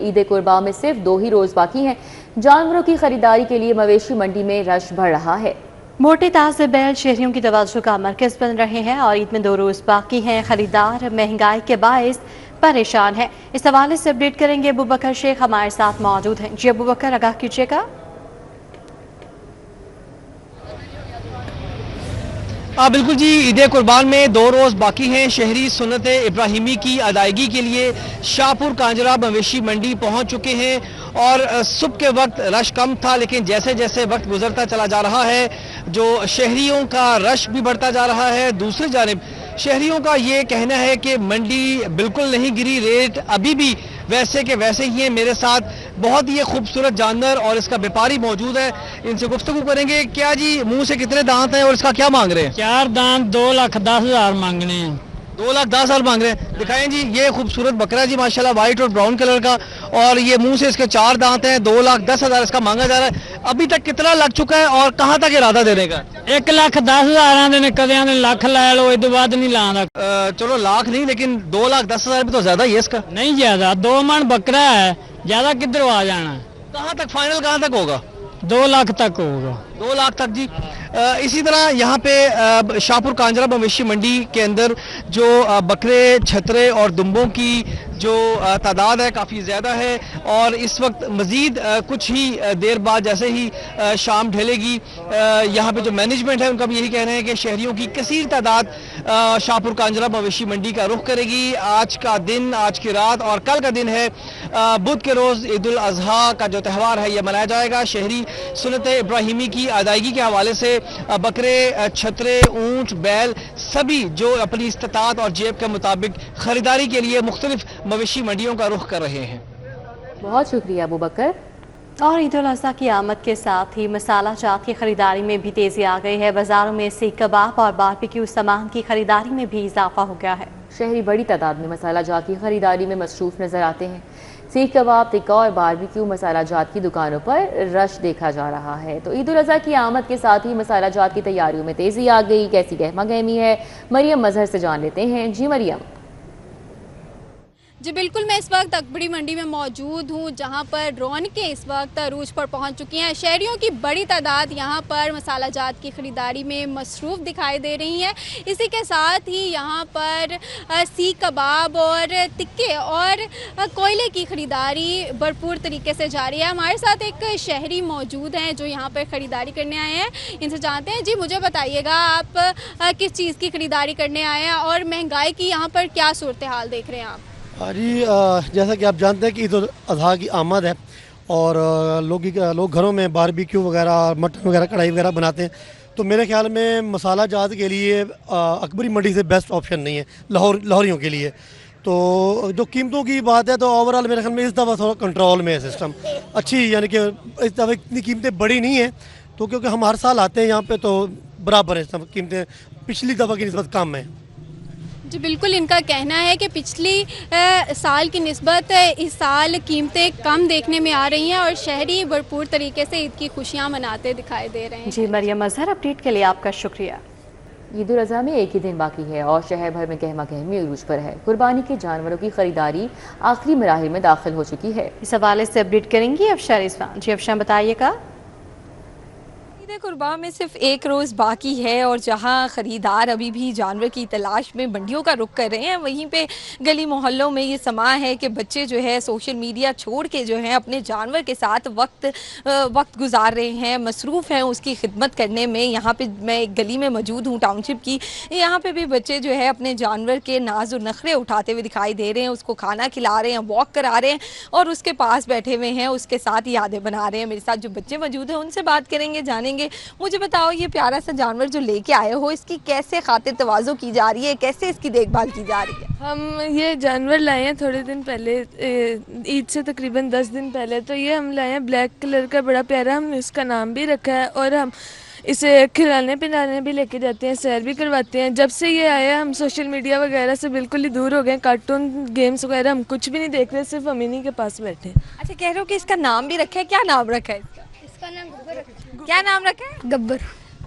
ईद कुर्बान में सिर्फ 2 ही रोज बाकी हैं। जानवरों की खरीदारी के लिए मवेशी मंडी में रश बढ़ रहा है। मोटे ताजे बैल शहरियों की तवज्जो का मरकज बन रहे हैं और ईद में 2 रोज बाकी हैं। खरीदार महंगाई के बायस परेशान है। इस हवाले से अपडेट करेंगे अबू बकर शेख हमारे साथ मौजूद हैं। जी अबू बकर, आगाह कीजिएगा। बिल्कुल जी, ईद कुर्बान में 2 रोज़ बाकी हैं। शहरी सुन्नत इब्राहिमी की अदायगी के लिए शाहपुर कांजरा मवेशी मंडी पहुंच चुके हैं और सुबह के वक्त रश कम था, लेकिन जैसे जैसे वक्त गुजरता चला जा रहा है जो शहरियों का रश भी बढ़ता जा रहा है। दूसरी जानिब शहरियों का ये कहना है कि मंडी बिल्कुल नहीं गिरी, रेट अभी भी वैसे के वैसे ही हैं। मेरे साथ बहुत ही खूबसूरत जानवर और इसका व्यापारी मौजूद है, इनसे गुफ्तगू करेंगे। क्या जी, मुंह से कितने दांत हैं और इसका क्या मांग रहे हैं? 4 दांत 2,10,000 मांगने हैं। 2,10,000 मांग रहे हैं। दिखाएं जी, ये खूबसूरत बकरा जी माशाल्लाह व्हाइट और ब्राउन कलर का, और ये मुंह से इसके 4 दांत हैं। 2,10,000 इसका मांगा जा रहा है। अभी तक कितना लग चुका है और कहाँ तक इरादा देने का? 1,10,000 ने कदे लाख लै लो, इस बाद नहीं लाना। चलो लाख नहीं, लेकिन 2,10,000 भी तो ज्यादा ही है इसका। नहीं ज्यादा, 2 मन बकरा है, ज्यादा किधर आ जाना। कहाँ तक फाइनल, कहाँ तक होगा? 2 लाख तक होगा। 2 लाख तक जी। इसी तरह यहाँ पे शाहपुर कांजरा मवेशी मंडी के अंदर जो बकरे, छतरे और दुम्बों की जो तादाद है काफ़ी ज़्यादा है, और इस वक्त मज़ीद कुछ ही देर बाद जैसे ही शाम ढलेगी, यहाँ पे जो मैनेजमेंट है उनका भी यही कहना है कि शहरियों की कसीर तादाद शाहपुर कांजरा मवेशी मंडी का रुख करेगी। आज का दिन, आज की रात और कल का दिन है बुध के रोज़ ईद उल अज़हा का जो त्यौहार है यह मनाया जाएगा। शहरी सुन्नत इब्राहिमी की अदायगी के हवाले से बकरे, छतरे, ऊंट, बैल सभी जो अपनी इस्तात और जेब के मुताबिक खरीदारी के लिए मुख्तलिफ मवेशी मंडियों का रुख कर रहे हैं। बहुत शुक्रिया अबू बकर। और ईद उल अज़हा की आमद के साथ ही मसाला जात की खरीदारी में भी तेजी आ गई है। बाजारों में सीख कबाब और बारबेक्यू सामान की खरीदारी में भी इजाफा हो गया है। शहरी बड़ी तादाद में मसाला जात की खरीदारी में मसरूफ नजर आते हैं। सीख कबाब, टिक्का और बारबेक्यू मसाला जात की दुकानों पर रश देखा जा रहा है। तो ईद उल अज़हा की आमद के साथ ही मसाला जात की तैयारियों में तेजी आ गई। कैसी गहमा गहमी है, मरियम मजहर से जान लेते हैं। जी मरियम। जी बिल्कुल, मैं इस वक्त अकबरी मंडी में मौजूद हूँ, जहाँ पर रौनकें इस वक्त अरूज पर पहुँच चुकी हैं। शहरियों की बड़ी तादाद यहाँ पर मसाला जात की ख़रीदारी में मसरूफ़ दिखाई दे रही हैं। इसी के साथ ही यहाँ पर सीख कबाब और टिक्के और कोयले की ख़रीदारी भरपूर तरीके से जारी है। हमारे साथ एक शहरी मौजूद हैं जो यहाँ पर ख़रीदारी करने आए हैं, इनसे जानते हैं। जी मुझे बताइएगा, आप किस चीज़ की ख़रीदारी करने आए हैं और महंगाई की यहाँ पर क्या सूरत हाल देख रहे हैं आप? जी, जैसा कि आप जानते हैं कि ईद उल अज़हा की आमद है और लोग घरों में बारबेक्यू वगैरह, मटन वगैरह, कढ़ाई वगैरह बनाते हैं। तो मेरे ख्याल में मसाला जात के लिए अकबरी मंडी से बेस्ट ऑप्शन नहीं है लाहौरियों के लिए। तो जो कीमतों की बात है तो ओवरऑल मेरे ख्याल में इस दफ़ा थोड़ा कंट्रोल में है सिस्टम अच्छी, यानी कि इस दफ़ा इतनी कीमतें बड़ी नहीं हैं। तो क्योंकि हम हर साल आते हैं यहाँ पे तो बराबर है, सब कीमतें पिछली दफ़ा की निस्बत कम है। जी बिल्कुल, इनका कहना है कि पिछली साल की निस्बत इस साल कीमतें कम देखने में आ रही हैं और शहरी भरपूर तरीके से ईद की खुशियां मनाते दिखाई दे रहे हैं। जी मरियम मजहर, अपडेट के लिए आपका शुक्रिया। ईद उल अज़हा में एक ही दिन बाकी है और शहर भर में गहमा गहमी उरूज पर है। कुर्बानी के जानवरों की खरीदारी आखिरी मराहिल में दाखिल हो चुकी है। इस हवाले से अपडेट करेंगी अफशा रिजवान। जी अफशा, बताइएगा। ईद कुर्बान में सिर्फ 1 रोज़ बाकी है और जहां ख़रीदार अभी भी जानवर की तलाश में मंडियों का रुख कर रहे हैं, वहीं पे गली मोहल्लों में ये समा है कि बच्चे जो है सोशल मीडिया छोड़ के जो है अपने जानवर के साथ वक्त गुजार रहे हैं, मसरूफ़ हैं उसकी खिदमत करने में। यहाँ पे मैं एक गली में मौजूद हूँ टाउनशिप की, यहाँ पे भी बच्चे जो है अपने जानवर के नाज और नखरे उठाते हुए दिखाई दे रहे हैं, उसको खाना खिला रहे हैं, वॉक करा रहे हैं और उसके पास बैठे हुए हैं, उसके साथ यादें बना रहे हैं। मेरे साथ जो बच्चे मौजूद हैं उनसे बात करेंगे, जानेंगे। मुझे बताओ, ये प्यारा सा जानवर जो लेके आए हो, इसकी कैसे खातिर तवाज़ो की जा रही है, कैसे इसकी देखभाल की जा रही है? हम ये जानवर लाए हैं थोड़े दिन पहले, ईद से तकरीबन 10 दिन पहले। तो ये हम लाए हैं, ब्लैक कलर का, बड़ा प्यारा। हमने इसका नाम भी रखा है और हम इसे खिलाने पिलाने भी लेके जाते हैं, सैर भी करवाते हैं। जब से ये आया हम सोशल मीडिया वगैरह से बिल्कुल ही दूर हो गए, कार्टून गेम्स वगैरह हम कुछ भी नहीं देख रहे, सिर्फ हम इन्हीं के पास बैठे। अच्छा, कह रहे हो कि इसका नाम भी रखा है, क्या नाम रखा है इसका? इसका नाम गब्बर। क्या नाम रखा है? गब्बर।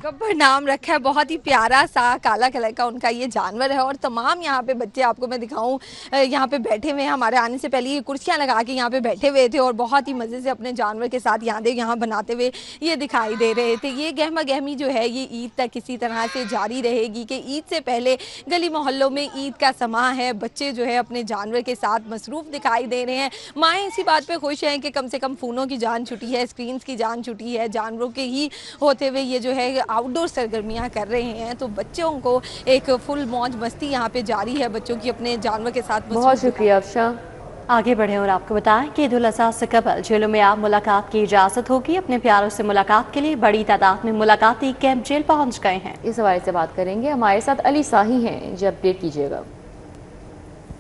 गब्बर नाम रखा है, बहुत ही प्यारा सा काला कलर का उनका ये जानवर है। और तमाम यहाँ पे बच्चे, आपको मैं दिखाऊं, यहाँ पे बैठे हुए हैं। हमारे आने से पहले ये कुर्सियाँ लगा के यहाँ पे बैठे हुए थे और बहुत ही मज़े से अपने जानवर के साथ यादें यहाँ बनाते हुए ये दिखाई दे रहे थे। ये गहमा गहमी जो है ये ईद तक इसी तरह से जारी रहेगी कि ईद से पहले गली मोहल्लों में ईद का समा है, बच्चे जो है अपने जानवर के साथ मसरूफ़ दिखाई दे रहे हैं। माएँ इसी बात पर खुश हैं कि कम से कम फ़ोनों की जान छुटी है, स्क्रीन की जान छुटी है, जानवरों के ही होते हुए ये जो है आउटडोर सरगर्मियां कर रहे हैं। तो बच्चों को एक फुल मौज मस्ती यहाँ पे जारी है, बच्चों की अपने जानवर के साथ। बहुत शुक्रिया अफशा। आगे बढ़े और आपको बताएं कि ईद उल अज़हा से कबल जेलों में आप मुलाकात की इजाज़त होगी। अपने प्यारों से मुलाकात के लिए बड़ी तादाद में मुलाकाती कैंप जेल पहुँच गए हैं। इस हवाले से बात करेंगे, हमारे साथ अली साही हैं, जो अपडेट कीजिएगा।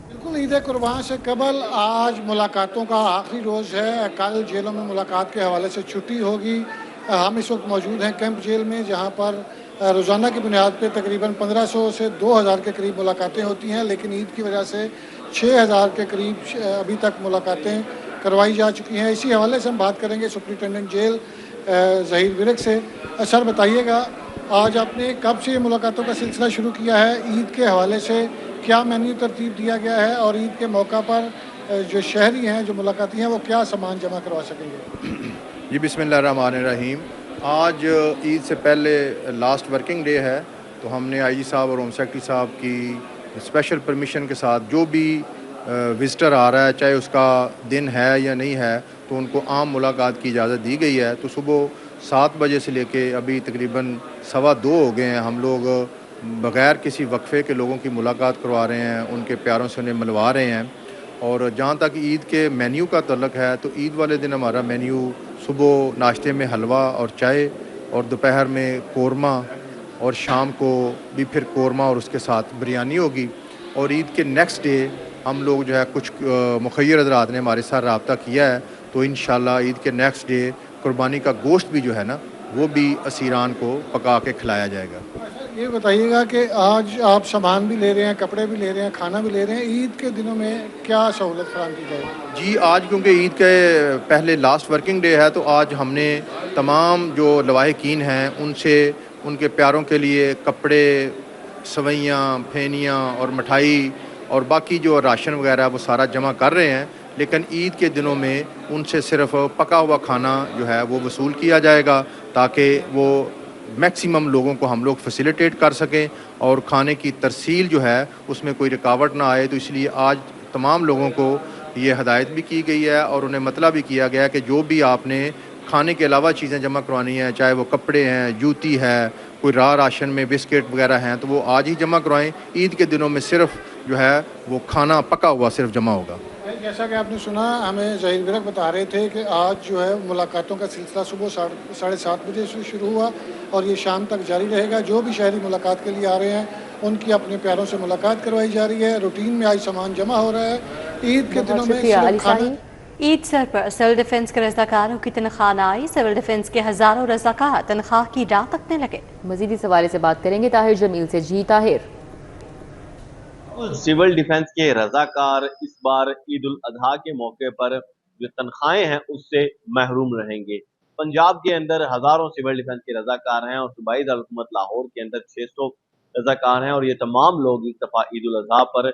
बिल्कुल, ईद कुर्बान से कबल आज मुलाकातों का आखिरी रोज़ है। कल जेलों में मुलाकात के हवाले से छुट्टी होगी। हम इस वक्त मौजूद हैं कैंप जेल में, जहां पर रोज़ाना की बुनियाद पे तकरीबन 1500 से 2000 के करीब मुलाकातें होती हैं, लेकिन ईद की वजह से 6000 के करीब अभी तक मुलाकातें करवाई जा चुकी हैं। इसी हवाले से हम बात करेंगे सुप्रिटेंडेंट जेल ज़हीर विरक से। सर बताइएगा, आज आपने कब से ये मुलाकातों का सिलसिला शुरू किया है? ईद के हवाले से क्या मेन्यू तरतीब दिया गया है और ईद के मौका पर जो शहरी हैं, जो मुलाकाती हैं, वो क्या सामान जमा करवा सकेंगे? जी बिस्मिल्लाहिर्रहमानिर्रहीम। आज ईद से पहले लास्ट वर्किंग डे है, तो हमने आईजी साहब और होम सेक्रेटरी साहब की स्पेशल परमिशन के साथ जो भी विज़िटर आ रहा है, चाहे उसका दिन है या नहीं है, तो उनको आम मुलाकात की इजाज़त दी गई है। तो सुबह 7 बजे से लेके अभी तकरीबन 2:15 हो गए हैं, हम लोग बग़ैर किसी वक्फे के लोगों की मुलाकात करवा रहे हैं, उनके प्यारों से उन्हें मिलवा रहे हैं। और जहाँ तक ईद के मेन्यू का तल्लक है, तो ईद वाले दिन हमारा मेन्यू सुबह नाश्ते में हलवा और चाय, और दोपहर में कोरमा, और शाम को भी फिर कोरमा और उसके साथ बिरयानी होगी। और ईद के नेक्स्ट डे हम लोग जो है कुछ मुखय्यर हज़रात ने हमारे साथ रब्ता किया है, तो इंशाल्लाह ईद के नेक्स्ट डे कुर्बानी का गोश्त भी जो है ना, वो भी असीरान को पका के खिलाया जाएगा। ये बताइएगा कि आज आप सामान भी ले रहे हैं, कपड़े भी ले रहे हैं, खाना भी ले रहे हैं, ईद के दिनों में क्या सहूलत फराहम की जाएगी? जी, आज क्योंकि ईद के पहले लास्ट वर्किंग डे है, तो आज हमने तमाम जो लवाहिकीन हैं उनसे उनके प्यारों के लिए कपड़े, सवैयाँ, फेनियाँ और मिठाई और बाकी जो राशन वगैरह वो सारा जमा कर रहे हैं। लेकिन ईद के दिनों में उनसे सिर्फ पका हुआ खाना जो है वो वसूल किया जाएगा, ताकि वो मैक्सिमम लोगों को हम लोग फैसिलिटेट कर सकें और खाने की तरसील जो है उसमें कोई रुकावट ना आए। तो इसलिए आज तमाम लोगों को ये हदायत भी की गई है और उन्हें मतलब भी किया गया है कि जो भी आपने खाने के अलावा चीज़ें जमा करवानी है, चाहे वो कपड़े हैं, जूती है, कोई राशन में बिस्किट वगैरह हैं, तो वो आज ही जमा करवाएं। ईद के दिनों में सिर्फ जो है वो खाना पका हुआ सिर्फ जमा होगा। जैसा कि आपने सुना, हमें ज़हीर विरक बता रहे थे कि आज जो है मुलाकातों का सिलसिला सुबह 7:30 बजे से शुरू हुआ और ये शाम तक जारी रहेगा। जो भी शहरी मुलाकात के लिए आ रहे हैं उनकी अपने प्यारों से मुलाकात करवाई जा रही है। रूटीन में आज सामान जमा हो रहा है। ईद के दिनों में सिर्फ खाना। ईद सर पर सिविल डिफेंस के रज़ाकारों की तनख्वाह न आई, सिविल डिफेंस के हज़ारों रज़ाकार तनख्वाह की राह तकने लगे। मज़ीद इस हवाले से बात करेंगे ताहिर जमील से। जी ताहिर। सिविल डिफेंस के रजाकार इस बार ईद उल अजहा के मौके पर जो तनख्वाहें हैं उससे महरूम रहेंगे। पंजाब के अंदर हजारों सिविल डिफेंस के रजाकार हैं और सूबाई दारुल-हुकूमत लाहौर के अंदर 600 रजाकार हैं और ये तमाम लोग इस दफा ईद उल अजहा पर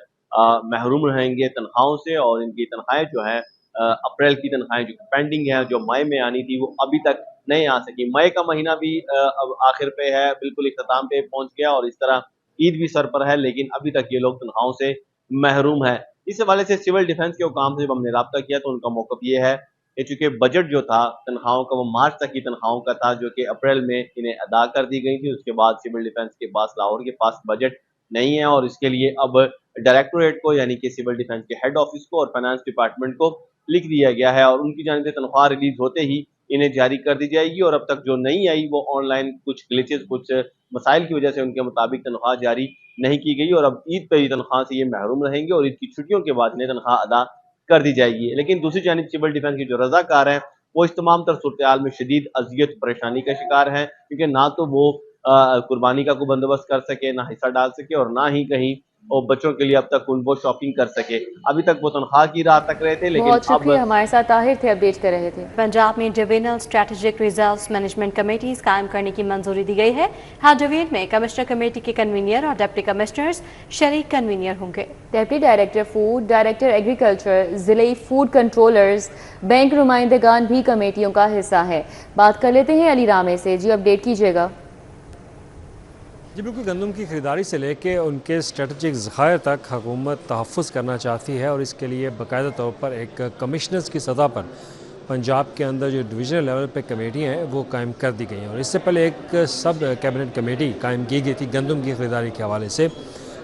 महरूम रहेंगे तनख्वाहों से। और इनकी तनख्वाहें जो है अप्रैल की तनख्वाहें जो पेंडिंग है, जो मई में आनी थी, वो अभी तक नहीं आ सकी। मई का महीना भी अब आखिर पे है, बिल्कुल इख्तिताम पे पहुंच गया और इस तरह ईद भी सर पर है, लेकिन अभी तक ये लोग तनख्वाहों से महरूम है। इस हवाले से सिविल डिफेंस के हुकाम से जब हमने रब्ता किया तो उनका मौक़िफ़ ये है कि चूंकि बजट जो था तनख्वाहों का वो मार्च तक की तनख्वाहों का था, जो कि अप्रैल में इन्हें अदा कर दी गई थी। उसके बाद सिविल डिफेंस के पास, लाहौर के पास बजट नहीं है और इसके लिए अब डायरेक्टोरेट को, यानी कि सिविल डिफेंस के हेड ऑफिस को और फाइनेंस डिपार्टमेंट को लिख दिया गया है और उनकी जानिब से तनख्वाह रिलीज होते ही इन्हें जारी कर दी जाएगी। और अब तक जो नहीं आई वो ऑनलाइन कुछ ग्लिचेस, कुछ मसाइल की वजह से उनके मुताबिक तनख्वाह जारी नहीं की गई और अब ईद पर ही तनख्वाह से ये महरूम रहेंगे और ईद की छुट्टियों के बाद इन्हें तनख्वाह अदा कर दी जाएगी। लेकिन दूसरी जानिब सिविल डिफेंस के जो रजाकार हैं वो इस तमाम तर सूरत में शदीद अजियत परेशानी का शिकार हैं, क्योंकि ना तो वो कुर्बानी का कोई बंदोबस्त कर सके, ना हिस्सा डाल सके और ना ही कहीं और बच्चों के लिए अब तक वो शॉपिंग कर सके। अभी तक वो तनख्वाह की राह तक रहे थे, लेकिन बहुत शुक्रिया, हमारे साथ ताहिर थे, अपडेट कर रहे थे। पंजाब में divisional strategic reserves management committees कायम करने की मंजूरी दी गई है। हर डिवीजन में कमिश्नर कमेटी के कन्वीनियर और डिप्टी कमिश्नर्स शरीक कन्वीनियर होंगे। Deputy director food, director agriculture, जिले फूड कंट्रोलर्स, बैंक नुमाइंदगान भी कमेटियों का हिस्सा है। बात कर लेते हैं अली रामे से। जी, अपडेट कीजिएगा। जी बिल्कुल, गंदम की ख़रीदारी से लेके उनके स्ट्रेटजिक ज़खायर तक हुकूमत तहफ़्फ़ुज़ करना चाहती है और इसके लिए बाकायदा तौर पर एक कमिश्नर्स की सतह पर पंजाब के अंदर जो डिवीजनल लेवल पे कमेटियाँ हैं वो कायम कर दी गई हैं। और इससे पहले एक सब कैबिनेट कमेटी कायम की गई थी गंदम की ख़रीदारी के हवाले से,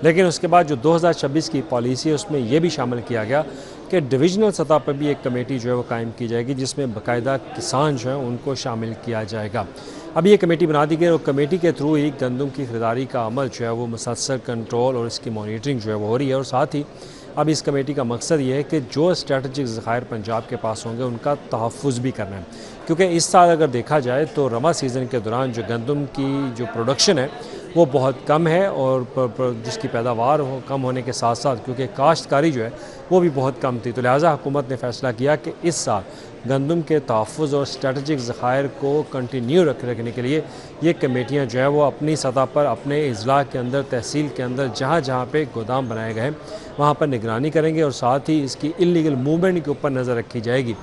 लेकिन उसके बाद जो 2026 की पॉलिसी है उसमें यह भी शामिल किया गया कि डिवीजनल सतह पर भी एक कमेटी जो है वो कायम की जाएगी, जिसमें बाकायदा किसान जो हैं उनको शामिल किया जाएगा। अब ये कमेटी बना दी गई और कमेटी के थ्रू ही गंदम की ख़रीदारी का अमल जो है वो मुसलसल कंट्रोल और इसकी मॉनिटरिंग जो है वो हो रही है। और साथ ही अब इस कमेटी का मकसद ये है कि जो स्ट्रेटजिक ज़खायर पंजाब के पास होंगे उनका तहफ़्फ़ुज़ भी करना है, क्योंकि इस साल अगर देखा जाए तो रमा सीज़न के दौरान जो गंदम की जो प्रोडक्शन है वो बहुत कम है और जिसकी पैदावार कम होने के साथ साथ क्योंकि काश्तकारी जो है वो भी बहुत कम थी, तो लिहाजा हुकूमत ने फ़ैसला किया कि इस साल गंदम के तहफ़्फ़ुज़ और स्ट्रेटजिक ज़खायर को कंटिन्यू रखने के लिए ये कमेटियाँ जो है वो अपनी सतह पर अपने अज़ला के अंदर तहसील के अंदर जहाँ जहाँ पे गोदाम बनाए गए हैं वहाँ पर निगरानी करेंगे और साथ ही इसकी इल्लीगल मूवमेंट के ऊपर नज़र रखी जाएगी।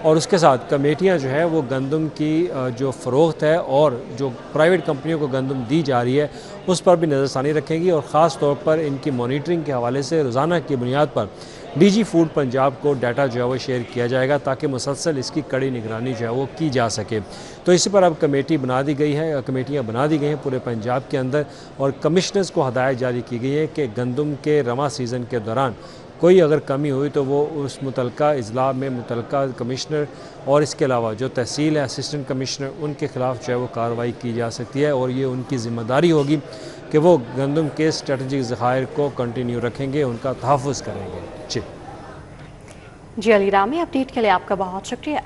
और उसके साथ कमेटियाँ जो है वो गंदम की जो फ़रोख्त है और जो प्राइवेट कंपनियों को गंदम दी जा रही है उस पर भी नज़रसानी रखेंगी और ख़ास तौर पर इनकी मॉनिटरिंग के हवाले से रोज़ाना की बुनियाद पर डीजी फूड पंजाब को डाटा जो है वो शेयर किया जाएगा ताकि मुसलसल इसकी कड़ी निगरानी जो है वो की जा सके। तो इसी पर अब कमेटी बना दी गई है, कमेटियाँ बना दी गई हैं पूरे पंजाब के अंदर और कमिश्नर्स को हदायत जारी की गई है कि गंदम के रमा सीज़न के दौरान कोई अगर कमी हुई तो वो उस मुतलका अज़ला में मुतलका कमिश्नर और इसके अलावा जो तहसील है असिस्टेंट कमिश्नर उनके ख़िलाफ़ जो है वो कार्रवाई की जा सकती है और ये उनकी ज़िम्मेदारी होगी कि वो गंदम के स्ट्रेटजिक ज़खायर को कंटिन्यू रखेंगे, उनका तहफ़्फ़ुज़ करेंगे। जी अली रामी, अपडेट के लिए आपका बहुत शुक्रिया।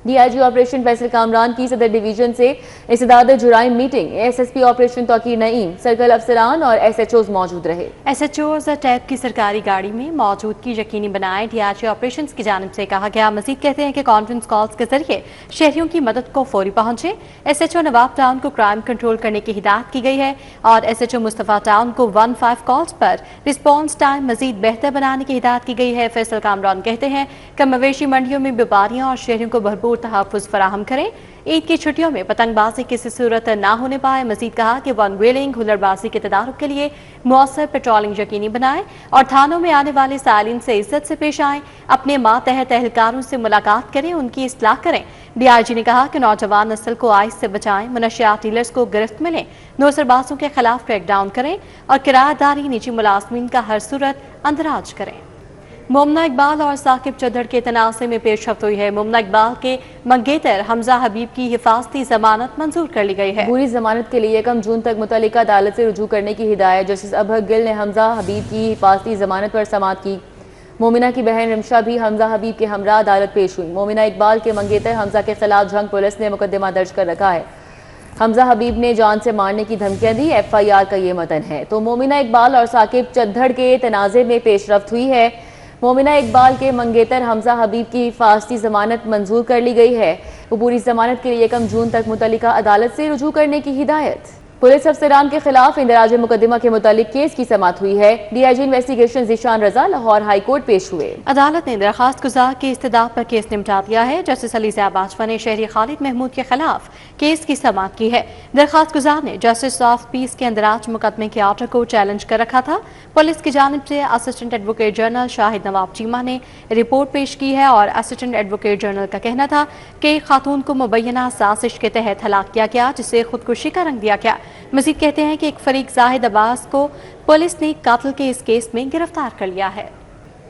डीआईजी ऑपरेशन फैसल कामरान की सदर डिवीजन से इस्तेदाद जुराइम meeting. SSP operation Tauqeer Naeem, circle अफसरान और एसएचओज मौजूद रहे। एसएचओज टैब की सरकारी गाड़ी में मौजूदगी यकीनी बनाए। डीआईजी ऑपरेशन की जानिब से कहा गया। मजीद कहते हैं कि कॉन्फ्रेंस कॉल्स के जरिए शहरियों की मदद को फौरी पहुंचे। एसएचओ नवाब टाउन को क्राइम कंट्रोल करने की हिदायत की गई है और एसएचओ मुस्तफा टाउन को 15 कॉल्स पर रिस्पॉन्स टाइम मजीद बेहतर बनाने की हिदायत की गई है। फैसल कामरान कहते हैं कि मवेशी मंडियों में व्यापारियों और शहरियों को भरपूर तहफ़्फ़ुज़ फराहम करें। ईद की छुट्टियों में पतंगबाजी किसी सूरत ना होने पाए। मजीद कहा कि वन व्हीलिंग हुल्लड़बाजी के तदारुक के लिए मौसर पेट्रोलिंग यकीनी बनाएं और थानों में आने वाले सालिन से इज्जत से पेश आएं। अपने मातहत एहलकारों से मुलाकात करें, उनकी इस्लाह करें। डीआईजी ने कहा कि नौजवान नस्ल को आइस से बचाएं, मनशियात डीलर्स को गिरफ्त मिले, नौसरबाजों के खिलाफ क्रैकडाउन करें और किरायादारी निजी मुलाजमीन का हर सूरत अंदराज करें। मोमना इकबाल और साकिब चद्दड़ के तनाज़े में पेशरफ्त हुई है। मोमना इकबाल के मंगेतर हमजा हबीब की हिफाजती जमानत मंजूर कर ली गई है। पूरी जमानत के लिए 1 जून तक मुतल्लिका अदालत से रुजू करने की हिदायत। जस्टिस अबहर गिल ने हमजा हबीब की हिफाजती जमानत पर समाअत की। मोमिना की बहन रिमशा भी हमजा हबीब के हमरा अदालत पेश हुई। मोमिना इकबाल के मंगेतर हमजा के खिलाफ झंग पुलिस ने मुकदमा दर्ज कर रखा है। हमजा हबीब ने जान से मारने की धमकियां दी। FIR का ये मतन है। तो मोमिना इकबाल और साकिब चद्दड़ के तनाज़े में पेशरफ्त हुई है। मोमिना इकबाल के मंगेतर हमजा हबीब की हिफाजती जमानत मंजूर कर ली गई है। वो पूरी जमानत के लिए 1 जून तक मुतल्लिका अदालत से रुजू करने की हिदायत। पुलिस अफसरान के खिलाफ इंदराज मुकदमा के मुतालिक केस की समाअत हुई है। डीआईजी इन्वेस्टिगेशन ज़ीशान रजा लाहौर हाई कोर्ट पेश हुए। अदालत ने दरखास्त गुजार की इस्तदाद पर केस निपटा दिया है। जस्टिस अली ज़ैब बाजवा ने शहरी खालिद महमूद के खिलाफ केस की समाअत की है। दरखास्त गुजार ने जस्टिस ऑफ पीस के अंदराज मुकदमे के आर्डर को चैलेंज कर रखा था। पुलिस की जानिब से असिस्टेंट एडवोकेट जनरल शाहिद नवाब चीमा ने रिपोर्ट पेश की है और असिस्टेंट एडवोकेट जनरल का कहना था कि खातून को मुबैना साजिश के तहत हलाक किया गया, जिसे खुदकुशी का रंग दिया गया। मजीद कहते हैं कि एक फरीक जाहिद अब्बास को पुलिस ने कातिल के इस केस में गिरफ्तार कर लिया है।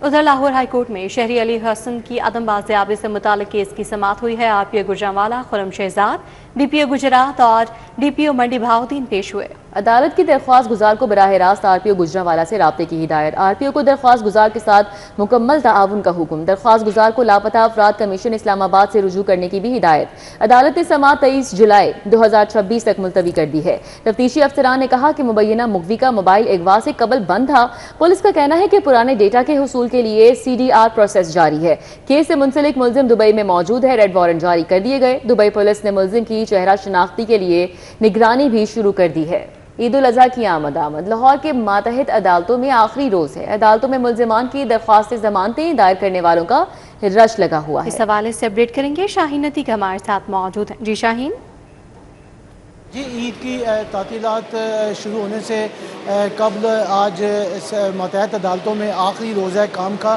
उधर लाहौर हाई कोर्ट में शहरी अली हसन की अदम बाज़ियाबी से मुताल्लिक केस की समाअत हुई है। RPO गुजरांवाला खुरम शहजाद, DPO गुजरात और DPO मंडी बहाउद्दीन पेश हुए। अदालत की दरख्वास्त गुजार को बराह रास्त RPO गुजरांवाला से राब्ते की हिदायत। RPO को दरख्वास्त गुजार के साथ मुकम्मल ताआवुन का हुक्म। दरख्वास्त गुजार को लापता अफराद कमीशन इस्लामाबाद से रुजू करने की भी हिदायत। अदालत ने समाअत 23 जुलाई 2026 तक मुलतवी कर दी है। तफ्तीशी अफसरान ने कहा कि मुबैना मुखवी का मोबाइल अगवा से कबल बंद था। पुलिस का कहना है कि पुराने डेटा के हुसूल के लिए CDR प्रोसेस जारी है। केस से मुंसलिक मुलजिम दुबई में मौजूद है। रेड वारंट जारी कर दिए गए। दुबई पुलिस ने मुलजिम की चेहरा शनाख्ती के लिए निगरानी भी शुरू कर दी है। ईद उल अजहा की आमद लाहौर के मातहत अदालतों में आखिरी रोज है। अदालतों में मुलजिमान की दरख्वास्त जमानतें दायर करने वालों का रश लगा हुआ है। इस हवाले से अपडेट करेंगे शाहीन अतीक हमारे साथ मौजूद हैं। जी शाहीन। जी, ईद की तातीलात शुरू होने से कबल आज मतहत अदालतों में आखिरी रोज़ा है काम का।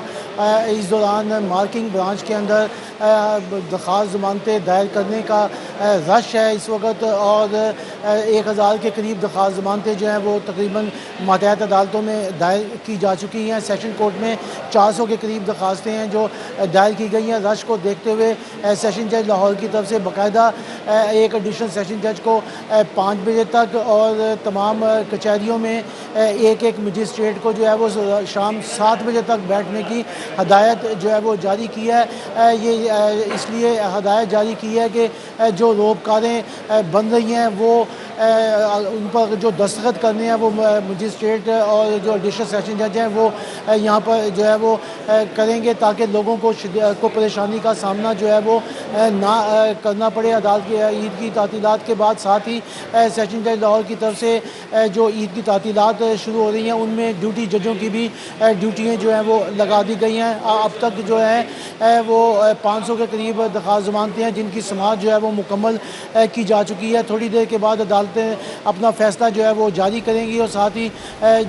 इस दौरान मार्किंग ब्रांच के अंदर दरख्वास्त ज़मानतें दायर करने का रश है इस वक्त और 1000 के करीब दरख्वास्त ज़मानतें जो हैं वो तकरीबन मतहत अदालतों में दायर की जा चुकी हैं। सेशन कोर्ट में 400 के करीब दरख्वास्तें हैं जो दायर की गई हैं। रश को देखते हुए सेशन जज लाहौर की तरफ से बाकायदा एक एडिशनल सेशन जज को 5 बजे तक और तमाम कचहरियों में एक मजिस्ट्रेट को जो है वो शाम 7 बजे तक बैठने की हदायत जो है वो जारी की है। ये इसलिए हदायत जारी की है कि जो रोबकारें बन रही हैं वो उन पर जो दस्तखत करने हैं वो मजिस्ट्रेट और जो एडिशनल सेशन जज हैं वो यहाँ पर जो है वो करेंगे ताकि लोगों को परेशानी का सामना जो है वो ना करना पड़े अदालत की ईद की तातीलात के बाद। साथ ही सेशन जज लाहौर की तरफ से जो ईद की तातीलात शुरू हो रही हैं उनमें ड्यूटी जजों की भी ड्यूटियाँ जो हैं वो लगा दी गई हैं। अब तक जो है वो 500 के करीब दरख्वास्त ज़मानतें हैं जिनकी समाअत जो है वो मुकम्मल की जा चुकी है। थोड़ी देर के बाद अदालतें अपना फैसला जो है वो जारी करेंगी और साथ ही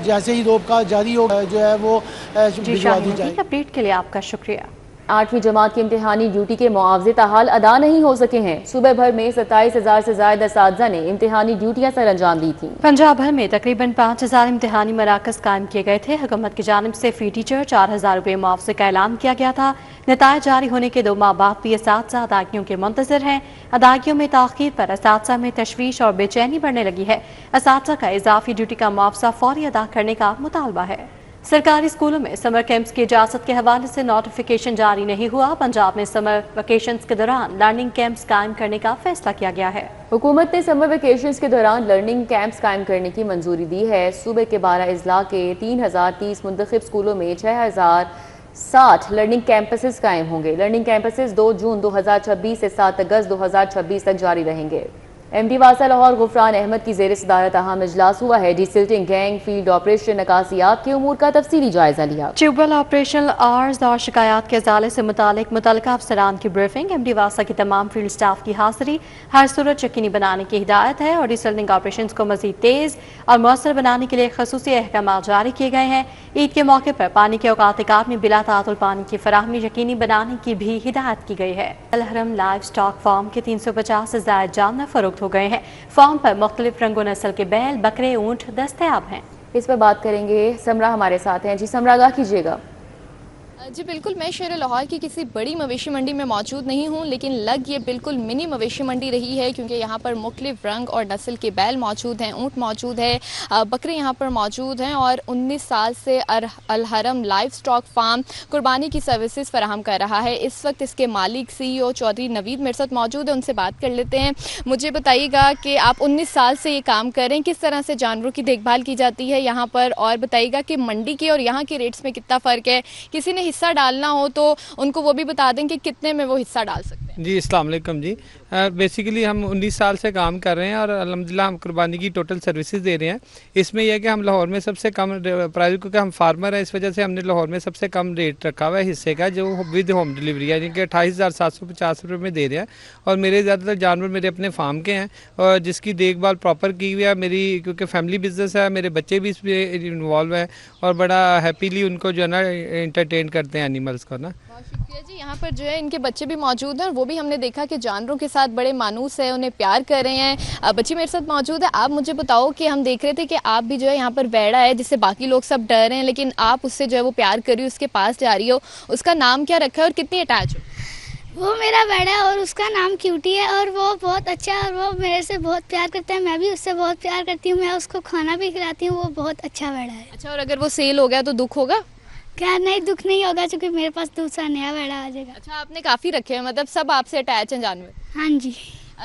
जैसे ही रोबका जारी हो जो है वो भिजवा दी जाएगी। अपडेट के लिए आपका शुक्रिया। 8वीं जमात की इम्तिहानी ड्यूटी के मुआवजे ताहाल अदा नहीं हो सके हैं। सूबे भर में 27,000 से ज्यादा असातिज़ा ने इम्तिहानी ड्यूटियां सर अंजाम दी थी। पंजाब भर में तकरीबन 5,000 इम्तिहानी मराकज कायम किए गए थे। हुकूमत की जानिब से फी टीचर 4,000 रुपये मुआवजे का ऐलान किया गया था। नतायज जारी होने के 2 माह बाद भी असातिज़ा अदायगियों के मुंतज़िर हैं। अदायगियों में ताख़ीर पर असातिज़ा में तशवीश और बेचैनी बढ़ने लगी है। असातिज़ा का इजाफी ड्यूटी का मुआवजा फौरी अदा करने का मुतालबा है। सरकारी स्कूलों में समर कैंप्स की इजाजत के हवाले से नोटिफिकेशन जारी नहीं हुआ। पंजाब में समर वेकेशंस के दौरान लर्निंग कैंप्स कायम करने का फैसला किया गया है। हुकूमत ने समर वेकेशंस के दौरान लर्निंग कैंप्स कायम करने की मंजूरी दी है। सूबे के 12 अजला के 3030 मुंतखब स्कूलों में 6060 लर्निंग कैंपसेस कायम होंगे। लर्निंग कैंपसेस 2 जून 2026 से 7 अगस्त 2026 तक जारी रहेंगे। MD वासा लाहौर गुफरान अहमद की ज़ेर सदारत अहम इजलास हुआ है। डिसिल्टिंग गैंग फील्ड ऑपरेशन नकासियात के उमूर का तफसीली जायजा लिया। ट्यूबवेल ऑपरेशनल आर्ज और शिकायत के अजाले से मुतल्लिका अफसरान की ब्रीफिंग। MD वासा की तमाम फील्ड स्टाफ की हाजिरी हर सूरत यकीनी बनाने की हिदायत है और डिसिल्टिंग ऑपरेशन को मजीद तेज और मौसर बनाने के लिए खसूसी अहकाम जारी किए गए हैं। ईद के मौके पर पानी के औकात कार में बिला तातुल पानी की फराहमी यकीनी बनाने की भी हिदायत की गई है। अल हरम लाइव स्टॉक फार्म के 350 से ज्यादा जानवर फरोख्त हो गए हैं। फार्म पर मुख्तलिफ रंगो नस्ल के बैल, बकरे, ऊंट दस्तयाब हैं। इस पर बात करेंगे। समरा हमारे साथ हैं। जी समरा, आगाह कीजिएगा। जी बिल्कुल, मैं शहर लाहौर की किसी बड़ी मवेशी मंडी में मौजूद नहीं हूँ, लेकिन लग ये बिल्कुल मिनी मवेशी मंडी रही है क्योंकि यहाँ पर मुख्तलिफ रंग और नस्ल के बैल मौजूद हैं, ऊँट मौजूद है, बकरे यहाँ पर मौजूद हैं और 19 साल से अल हरम लाइव स्टॉक फार्म कुर्बानी की सर्विसेज फराहम कर रहा है। इस वक्त इसके मालिक CEO चौधरी नवीद मिर्सद मौजूद है, उनसे बात कर लेते हैं। मुझे बताइएगा कि आप 19 साल से ये काम कर रहे हैं, किस तरह से जानवरों की देखभाल की जाती है यहाँ पर, और बताइएगा कि मंडी के और यहाँ के रेट्स में कितना फ़र्क है। किसी ने हिस्सा डालना हो तो उनको वो भी बता दें कि कितने में वो हिस्सा डाल सकते हैं। जी अस्सलाम वालेकुम जी। बेसिकली हम 19 साल से काम कर रहे हैं और अल्हम्दुलिल्लाह हम कुर्बानी की टोटल सर्विसेज दे रहे हैं। इसमें यह है कि हम लाहौर में सबसे कम प्राइस, क्योंकि हम फार्मर हैं इस वजह से हमने लाहौर में सबसे कम रेट रखा हुआ है हिस्से का, जो विद होम डिलीवरी है, जिनके 28,750 रुपये में दे रहे हैं। और मेरे ज़्यादातर जानवर मेरे अपने फार्म के हैं और जिसकी देखभाल प्रॉपर की हुई है मेरी, क्योंकि फैमिली बिजनेस है, मेरे बच्चे भी इसमें इन्वॉल्व हैं और बड़ा हैप्पीली उनको जो है ना एंटरटेन करते हैं एनिमल्स को ना। शुक्रिया जी। यहाँ पर जो है इनके बच्चे भी मौजूद हैं और वो भी हमने देखा कि जानवरों के साथ बड़े मानूस है, उन्हें प्यार कर रहे हैं। बच्ची मेरे साथ मौजूद है। आप मुझे बताओ कि हम देख रहे थे कि आप भी जो है यहाँ पर बैठा है जिससे बाकी लोग सब डर रहे हैं, लेकिन आप उससे जो है वो प्यार कर रही हो, उसके पास जा रही हो, उसका नाम क्या रखा है और कितनी अटैच हो? वो मेरा बड़ा है और उसका नाम क्यूटी है और वो बहुत अच्छा है और वो मेरे से बहुत प्यार करता है, मैं भी उससे बहुत प्यार करती हूँ, मैं उसको खाना भी खिलाती हूँ, वो बहुत अच्छा बड़ा है। अच्छा, और अगर वो सेल हो गया तो दुख होगा? क्या नहीं, दुख नहीं होगा क्योंकि मेरे पास दूसरा नया बड़ा आ जाएगा। अच्छा, आपने काफ़ी रखे हैं, मतलब सब आपसे अटैच हैं जानवर? हाँ जी।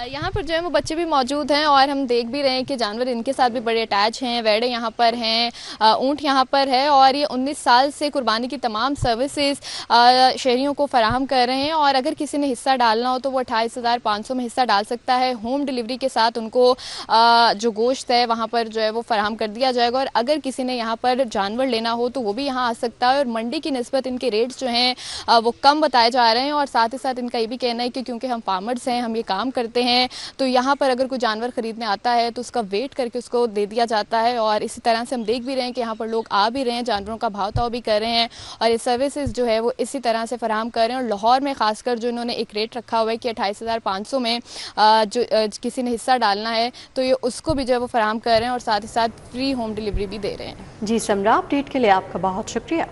यहाँ पर जो है वो बच्चे भी मौजूद हैं और हम देख भी रहे हैं कि जानवर इनके साथ भी बड़े अटैच हैं। वेड़े यहाँ पर हैं, ऊँट यहाँ पर है और ये 19 साल से कुर्बानी की तमाम सर्विसेज शहरियों को फराहम कर रहे हैं और अगर किसी ने हिस्सा डालना हो तो वो 28,500 में हिस्सा डाल सकता है। होम डिलीवरी के साथ उनको जो गोश्त है वहाँ पर जो है वो फराहम कर दिया जाएगा और अगर किसी ने यहाँ पर जानवर लेना हो तो वो भी यहाँ आ सकता है। और मंडी की निस्बत इनके रेट्स जो हैं वो कम बताए जा रहे हैं और साथ ही साथ इनका ये भी कहना है कि क्योंकि हम फार्मर्स हैं, हम ये काम करते हैं, तो यहाँ पर अगर कोई जानवर खरीदने आता है तो उसका वेट करके उसको दे दिया जाता है। और इसी तरह से हम देख भी रहे हैं कि यहाँ पर लोग आ भी रहे हैं, जानवरों का भाव ताव भी कर रहे हैं और ये सर्विसेज जो है वो इसी तरह से फराहम कर रहे हैं। और लाहौर में खासकर जो इन्होंने एक रेट रखा हुआ है कि 28,500 में जो किसी ने हिस्सा डालना है तो ये उसको भी जो है वो फराहम कर रहे हैं और साथ ही साथ फ्री होम डिलीवरी भी दे रहे हैं। जी समरा, अपडेट के लिए आपका बहुत शुक्रिया।